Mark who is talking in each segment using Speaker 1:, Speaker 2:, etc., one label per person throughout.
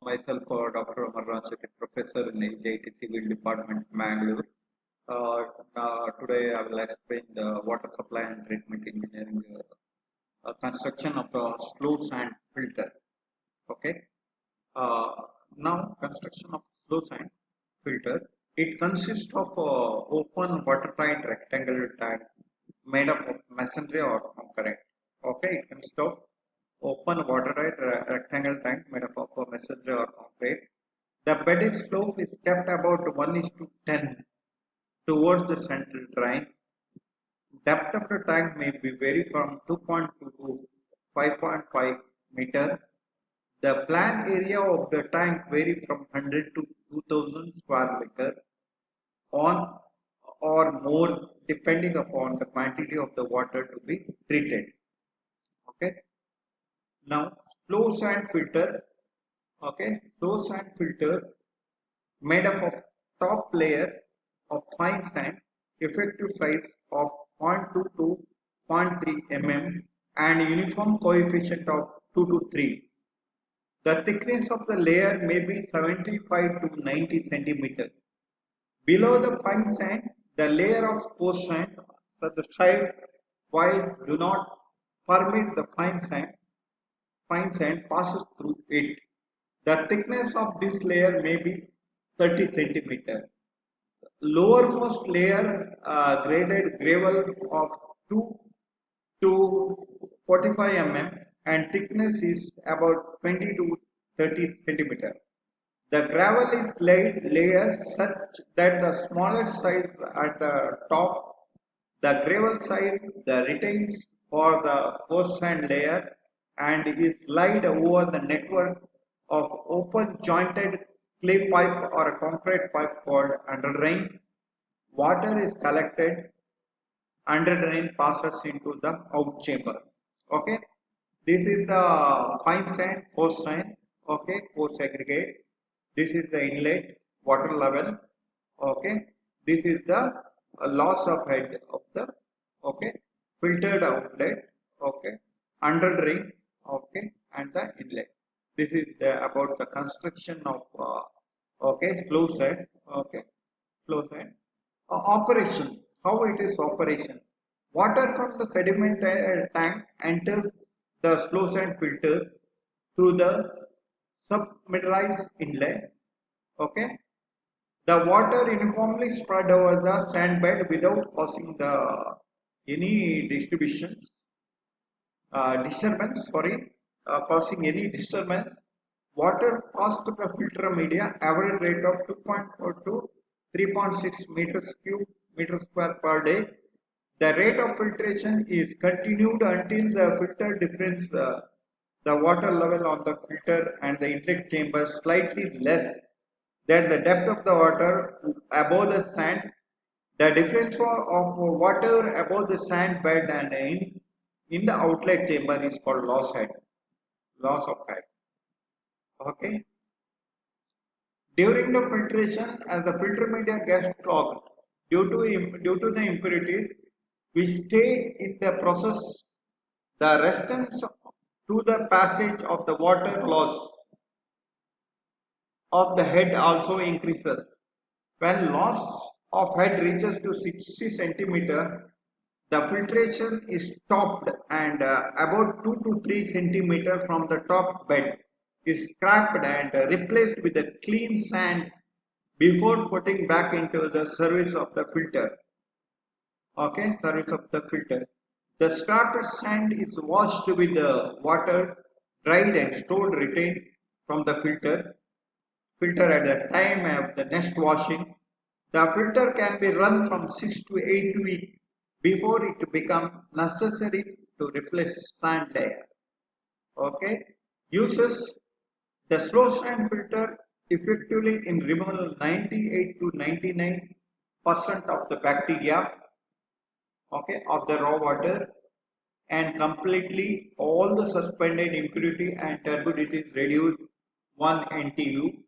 Speaker 1: Myself, Dr. Amarnath Shetty, professor in HIT Civil Department, Mangalore. Today, I will explain the water supply and treatment engineering construction of the slow sand filter. Okay. Uh, Now, construction of slow sand filter. It consists of open watertight rectangular tank made up of masonry or concrete. Okay, it consists of open watertight rectangle tank made up of masonry or concrete. The bedded slope is kept about 1 is to 10 towards the central drain. Depth of the tank may be vary from 2.2 to 5.5 meter. The planned area of the tank vary from 100 to 2000 square meter on or more depending upon the quantity of the water to be treated. Okay. Now, slow sand filter. Okay, slow sand filter made up of top layer of fine sand, effective size of 0.2 to 0.3 mm and uniform coefficient of 2 to 3. The thickness of the layer may be 75 to 90 centimeter. Below the fine sand, the layer of coarse sand, so the side wide do not permit the fine sand passes through it. The thickness of this layer may be 30 centimeter. Lowermost layer graded gravel of 2 to 45 mm and thickness is about 20 to 30 centimeter. The gravel is laid layers such that the smallest size at the top, the gravel side, the retains for the coarse sand layer and is laid over the network of open jointed clay pipe or a concrete pipe called under drain. Water is collected under drain passes into the out chamber. Okay, this is the fine sand, coarse sand. Okay, coarse aggregate. This is the inlet water level. Okay, this is the loss of head of the okay filtered outlet. Okay, under drain. Okay, and the inlet. This is about the construction of okay slow sand. Okay, flow sand. Operation. How it is operation. Water from the sediment tank enters the slow sand filter through the submeterized inlet. Okay. The water uniformly spread over the sand bed without causing the any disturbance. Sorry, causing any disturbance. Water passed through the filter media average rate of 2.4 to 3.6 meter square per day. The rate of filtration is continued until the filter difference the water level on the filter and the inlet chamber slightly less than the depth of the water above the sand. The difference of water above the sand bed and in the outlet chamber is called loss of head. Okay. During the filtration, as the filter media gets clogged due to the impurities, we stay in the process. The resistance to the passage of the water loss of the head also increases. When loss of head reaches to 60 centimeter, the filtration is stopped and about 2 to 3 centimeter from the top bed is scrapped and replaced with a clean sand before putting back into the service of the filter. Okay, service of the filter. The scrapped sand is washed with the water, dried and stored retained from the filter at the time of the next washing. The filter can be run from 6 to 8 weeks before it becomes necessary to replace sand layer. Okay, uses the slow sand filter effectively in removal 98 to 99% of the bacteria okay of the raw water and completely all the suspended impurity and turbidity reduced 1 NTU.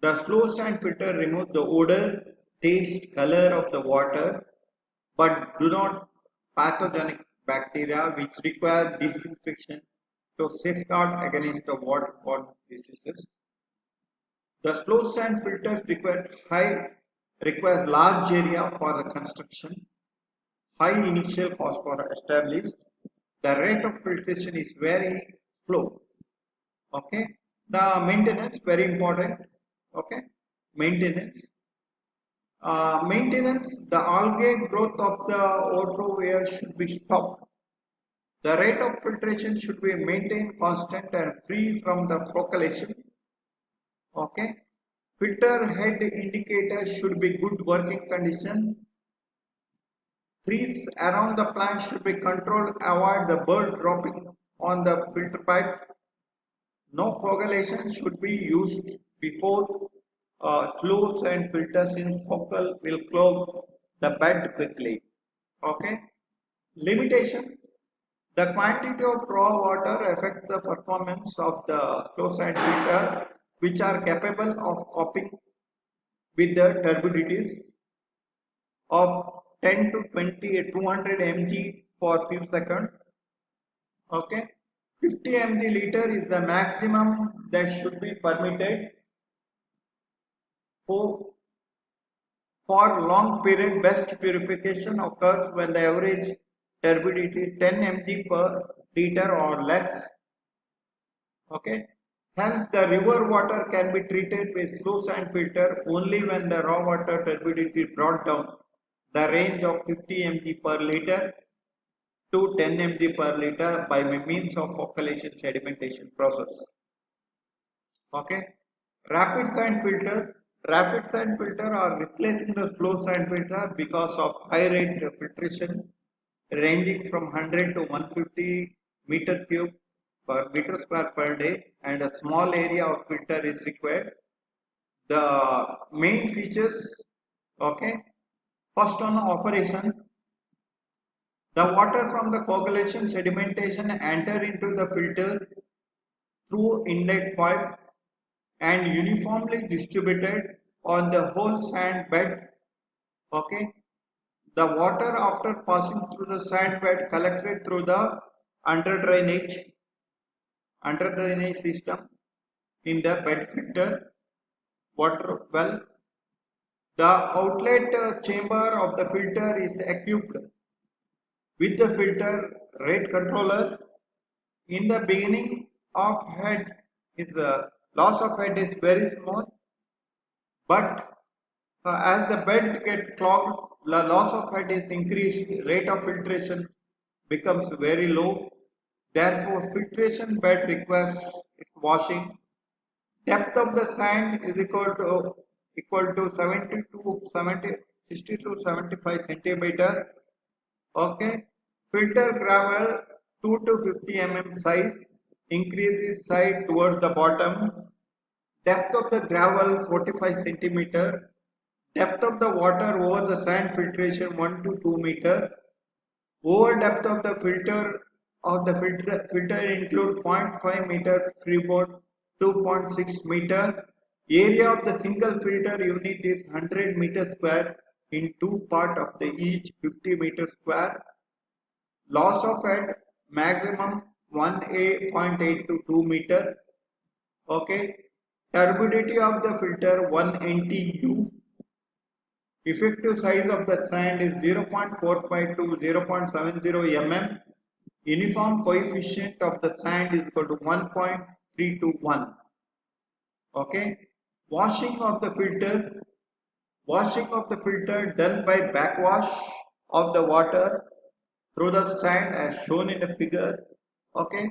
Speaker 1: The slow sand filter removes the odor, taste, color of the water but do not pathogenic bacteria which require disinfection to safeguard against the waterborne diseases. The slow sand filters require large area for the construction, high initial cost for established. The rate of filtration is very slow. Okay. The maintenance very important. Okay. Maintenance. The algae growth of the overflow air should be stopped. The rate of filtration should be maintained constant and free from the flocculation. Okay. Filter head indicator should be good working condition. Trees around the plant should be controlled. Avoid the bird dropping on the filter pipe. No coagulation should be used before sluice and filter since focal will clog the bed quickly. Okay. Limitation. The quantity of raw water affects the performance of the flow sand filter, which are capable of coping with the turbidities of 10 to 20 200 mg for few seconds. Okay. 50 mg liter is the maximum that should be permitted for long period. Best purification occurs when the average turbidity is 10 mg per liter or less. Okay. Hence, the river water can be treated with slow sand filter only when the raw water turbidity is brought down the range of 50 mg per liter to 10 mg per liter by means of flocculation sedimentation process. Okay. Rapid sand filter. Rapid sand filter are replacing the slow sand filter because of high rate filtration ranging from 100 to 150 meter cube per meter square per day, and a small area of filter is required. The main features, okay, first on operation, the water from the coagulation sedimentation enter into the filter through inlet pipe and uniformly distributed on the whole sand bed. Okay. The water after passing through the sand bed collected through the under drainage system in the bed filter water well. The outlet chamber of the filter is equipped with the filter rate controller. In the beginning of head is loss of head is very small, but as the bed get clogged, the loss of head is increased, rate of filtration becomes very low. Therefore, filtration bed requires its washing. Depth of the sand is equal to 60 to 75 centimeter. Okay. Filter gravel 2 to 50 mm size, increases side towards the bottom. Depth of the gravel 45 centimeter. Depth of the water over the sand filtration 1 to 2 meter. Over depth of the filter include 0.5 meter freeboard, 2.6 meter. Area of the single filter unit is 100 meter square in two part of the each 50 meter square. Loss of head maximum 1.8 to 2 meter. Okay. Turbidity of the filter 1 NTU. Effective size of the sand is 0.45 to 0.70 mm. Uniform coefficient of the sand is equal to 1.3 to 1. Okay. Washing of the filter. Washing of the filter done by backwash of the water through the sand as shown in the figure. Okay.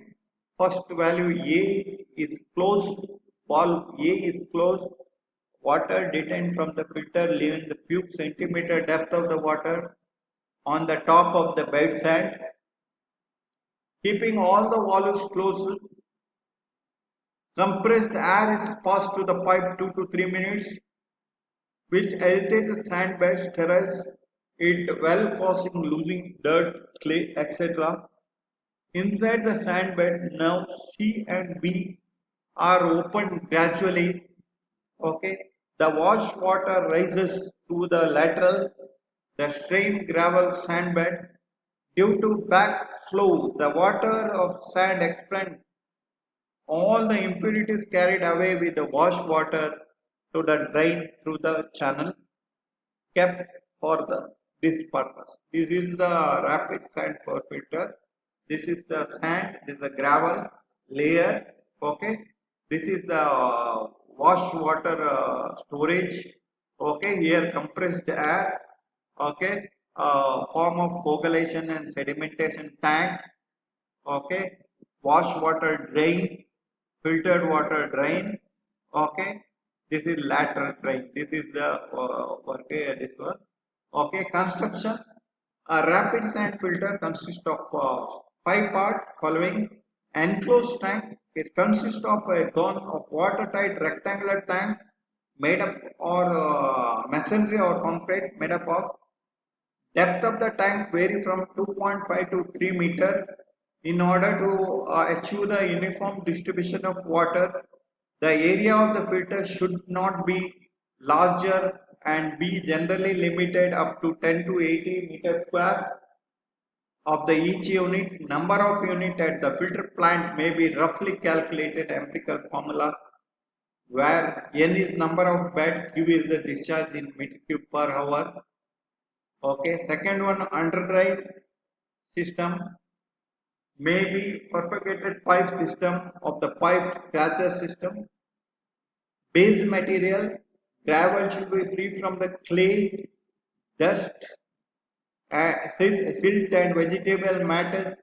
Speaker 1: First value A is closed. Valve A is closed. Water detained from the filter leaving the few centimeter depth of the water on the top of the bed sand. Keeping all the valves closed, compressed air is passed to the pipe 2 to 3 minutes, which irritates the sand bed, sterile it well, causing losing dirt, clay, etc. Inside the sand bed, now C and B are opened gradually. Okay, the wash water rises to the lateral, the strained gravel sand bed. Due to backflow, the water of sand expand all the impurities carried away with the wash water. to the drain through the channel kept for this purpose. This is the rapid sand for filter. This is the sand, this is the gravel layer. Okay, this is the wash water storage. Okay, here compressed air. Okay, form of coagulation and sedimentation tank. Okay, wash water drain, filtered water drain. Okay, this is lateral drain. This is the okay, this one. Okay, construction. A rapid sand filter consists of 5 parts following enclosed tank. It consists of a gun of watertight rectangular tank made up or masonry or concrete made up of. Depth of the tank vary from 2.5 to 3 meters. In order to achieve the uniform distribution of water, the area of the filter should not be larger and be generally limited up to 10 to 80 meters square of the each unit. Number of unit at the filter plant may be roughly calculated empirical formula where n is number of bed, q is the discharge in meter cube per hour. Okay, second one, underdrive system may be propagated pipe system of the pipe scratcher system. Base material, gravel should be free from the clay, dust, silt and vegetable matter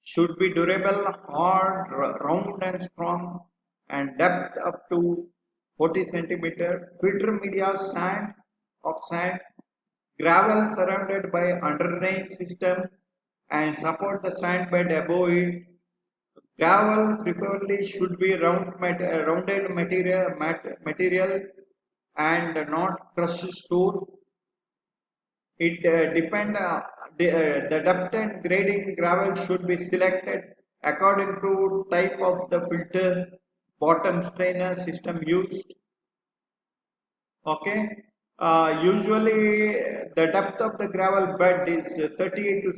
Speaker 1: should be durable, hard, round and strong and depth up to 40 centimeter. Filter media sand of sand, gravel surrounded by underdrain system and support the sand bed above it. Gravel preferably should be rounded material and not crushed stone. It the depth and grading gravel should be selected according to type of the filter bottom strainer system used. Okay, usually the depth of the gravel bed is 38 to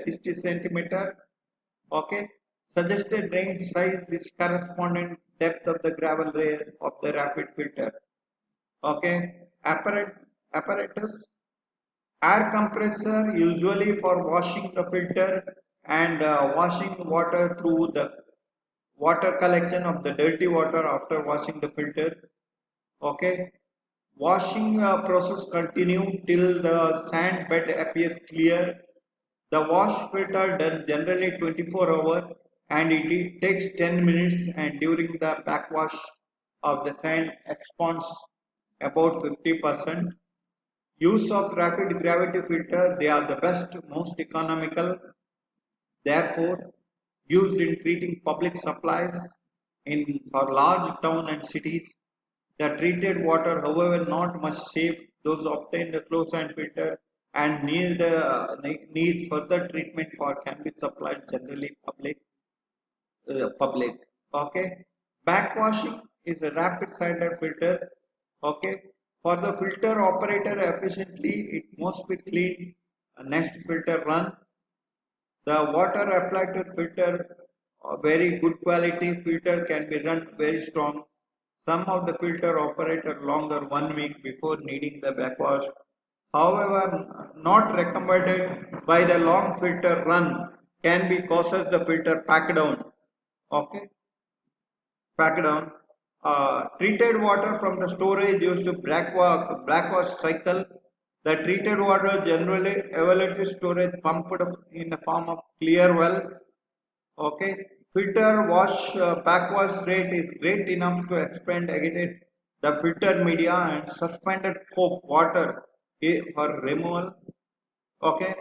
Speaker 1: 60 centimeter. Okay, suggested range size is corresponding depth of the gravel layer of the rapid filter. Okay, apparatus, air compressor usually for washing the filter and washing water through the water collection of the dirty water after washing the filter. Okay, washing process continue till the sand bed appears clear. The wash filter done generally 24 hours and it takes 10 minutes, and during the backwash of the sand expands about 50%. Use of rapid gravity filter, they are the best, most economical, therefore used in treating public supplies in for large town and cities. The treated water, however, not much safe. Those obtained the close and filter and need further treatment for can be supplied generally public. Okay, backwashing is a rapid cider filter. Okay, for the filter operator efficiently, it must be cleaned. Next filter run. The water applied to filter, very good quality filter can be run very strong. Some of the filter operated longer 1 week before needing the backwash. However, not recommended by the long filter run can be causes the filter pack down. Okay, pack down. Treated water from the storage used to blackwash cycle. The treated water generally available storage pumped in the form of clear well. Okay, filter wash backwash rate is great enough to expand again the filtered media and suspended soap water for removal. Okay,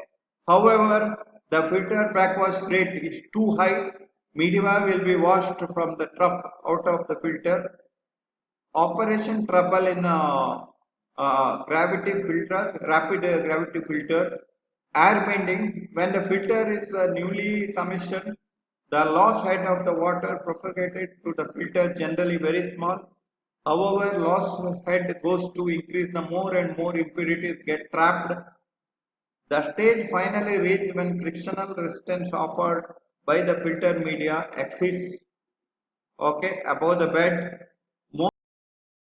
Speaker 1: however, the filter backwash rate is too high. Media will be washed from the trough out of the filter. Operation trouble in gravity filter, rapid gravity filter, air bending. When the filter is newly commissioned, the loss head of the water propagated to the filter generally very small. However, loss head goes to increase the more and more impurities get trapped. The stage finally reached when frictional resistance offered by the filter media exceeds, okay, above the bed.